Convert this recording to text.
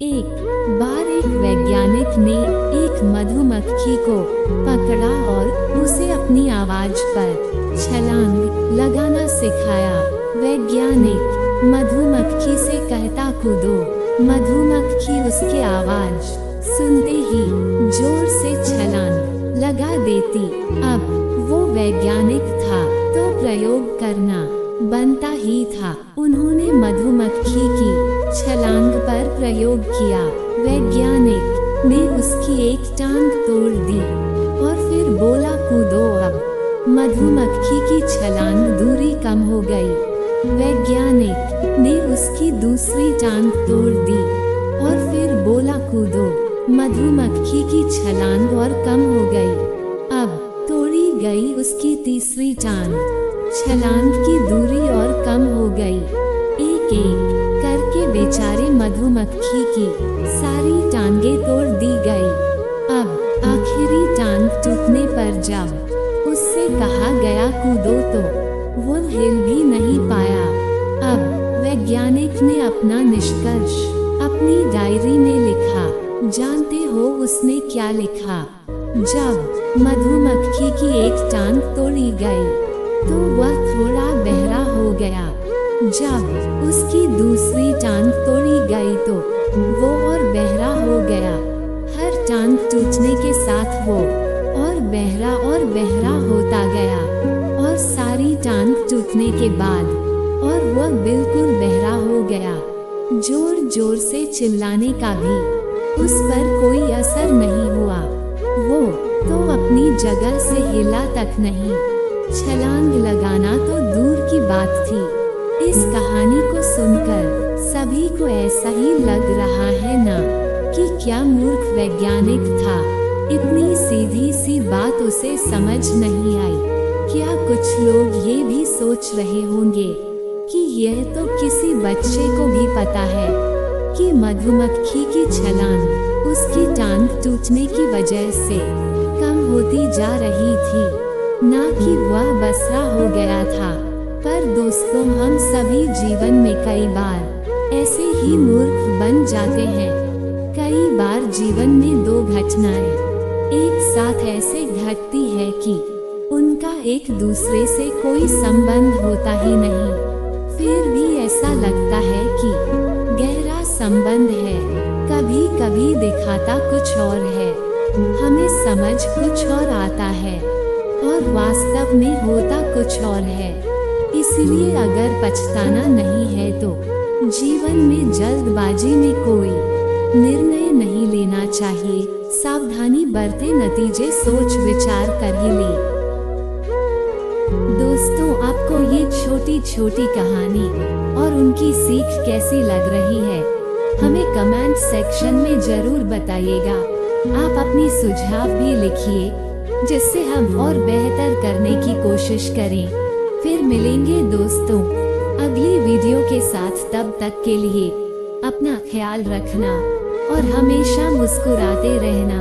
एक बार एक वैज्ञानिक ने एक मधुमक्खी को पकड़ा और उसे अपनी आवाज पर छलांग लगाना सिखाया। वैज्ञानिक मधुमक्खी से कहता कूदो। मधुमक्खी उसकी आवाज सुनते ही जोर से छलांग लगा देती। अब वो वैज्ञानिक था तो प्रयोग करना बनता ही था। उन्होंने मधुमक्खी की छलांग पर प्रयोग किया। वैज्ञानिक ने उसकी एक टांग तोड़ दी और फिर बोला कूदो। अब मधुमक्खी की छलांग दूरी कम हो गई। वैज्ञानिक ने उसकी दूसरी टांग तोड़ दी और फिर बोला कूदो। मधुमक्खी की छलांग और कम हो गई। अब तोड़ी गई उसकी तीसरी टांग। छलांग की दूरी और कम हो गई। एक एक करके बेचारे मधुमक्खी की सारी टांगे तोड़ दी गई। अब आखिरी टांग टूटने पर जब उससे कहा गया कूदो तो वो हिल भी नहीं पाया। अब वैज्ञानिक ने अपना निष्कर्ष अपनी डायरी में लिखा। जानते हो उसने क्या लिखा? जब मधुमक्खी की एक टांग तोड़ी गई तो वह थोड़ा बहरा हो गया। जब उसकी दूसरी टांग तोड़ी गई तो वो और बहरा हो गया। हर टांग टूटने के साथ वो और बहरा होता गया और सारी टांग टूटने के बाद और वह बिल्कुल बहरा हो गया। जोर जोर से चिल्लाने का भी उस पर कोई असर नहीं हुआ। वो तो अपनी जगह से हिला तक नहीं। छलांग लगाना तो दूर की बात थी। इस कहानी को सुनकर सभी को ऐसा ही लग रहा है ना कि क्या मूर्ख वैज्ञानिक था। इतनी सीधी सी बात उसे समझ नहीं आई। क्या कुछ लोग ये भी सोच रहे होंगे कि यह तो किसी बच्चे को भी पता है कि मधुमक्खी की छलांग उसकी टांग टूटने की वजह से कम होती जा रही थी, ना कि वह बसरा हो गया था। पर दोस्तों, हम सभी जीवन में कई बार ऐसे ही मूर्ख बन जाते हैं। कई बार जीवन में दो घटनाएं एक साथ ऐसे घटती है कि उनका एक दूसरे से कोई संबंध होता ही नहीं। फिर भी ऐसा लगता है कि गहरा संबंध है। कभी कभी दिखाता कुछ और है, हमें समझ कुछ और आता है और वास्तव में होता कुछ और है। इसलिए अगर पछताना नहीं है तो जीवन में जल्दबाजी में कोई निर्णय नहीं लेना चाहिए। सावधानी बरते, नतीजे सोच विचार कर ही ले। दोस्तों, आपको ये छोटी छोटी कहानी और उनकी सीख कैसी लग रही है, हमें कमेंट सेक्शन में जरूर बताइएगा। आप अपनी सुझाव भी लिखिए जिससे हम और बेहतर करने की कोशिश करें। फिर मिलेंगे दोस्तों अगली वीडियो के साथ। तब तक के लिए अपना ख्याल रखना और हमेशा मुस्कुराते रहना।